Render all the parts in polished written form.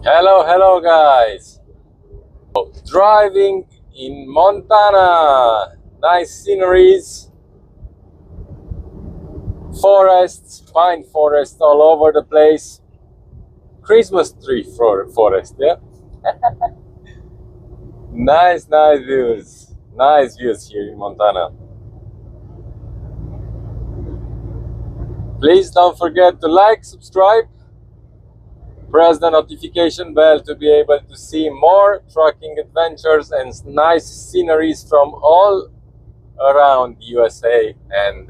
Hello guys. Driving in Montana. Nice sceneries, forests, pine forest all over the place. Christmas tree forest, yeah? Nice views. Nice views here in Montana. Please don't forget to like, subscribe, press the notification bell to be able to see more trucking adventures and nice sceneries from all around USA and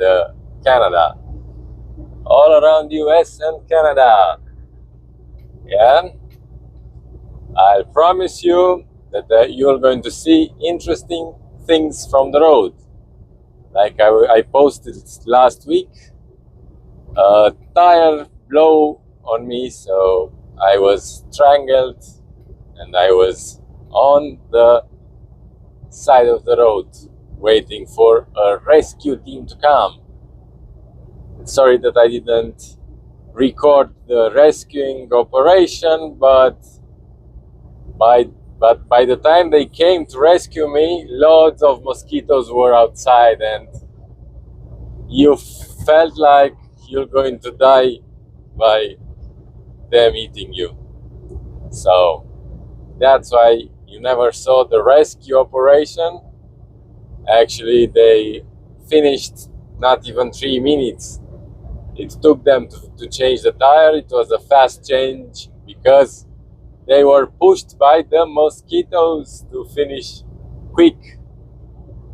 Canada. All around US and Canada. Yeah, I promise you that you're going to see interesting things from the road. Like I posted last week, a tire blow on me, so I was strangled and I was on the side of the road waiting for a rescue team to come. Sorry that I didn't record the rescuing operation, but by the time they came to rescue me, loads of mosquitoes were outside and you felt like you're going to die by them eating you. So that's why you never saw the rescue operation. Actually, they finished not even 3 minutes. It took them to change the tire. It was a fast change because they were pushed by the mosquitoes to finish quick.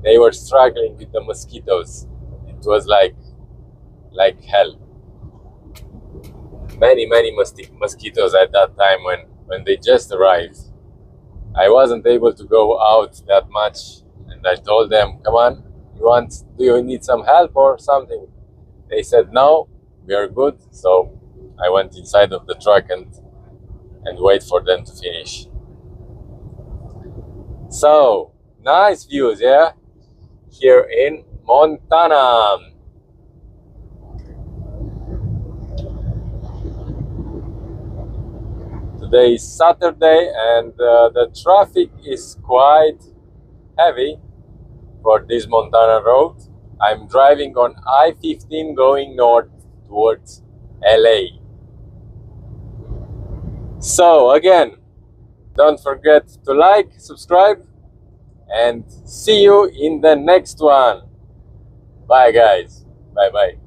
They were struggling with the mosquitoes. It was like hell. Many mosquitoes at that time when they just arrived. I wasn't able to go out that much, and I told them, "Come on, do you need some help or something?" They said, "No, we are good." So I went inside of the truck and wait for them to finish. So nice views, yeah, here in Montana. Today is Saturday and the traffic is quite heavy for this Montana road. I'm driving on I-15 going north towards LA. So again, don't forget to like, subscribe, and see you in the next one. Bye guys. Bye bye.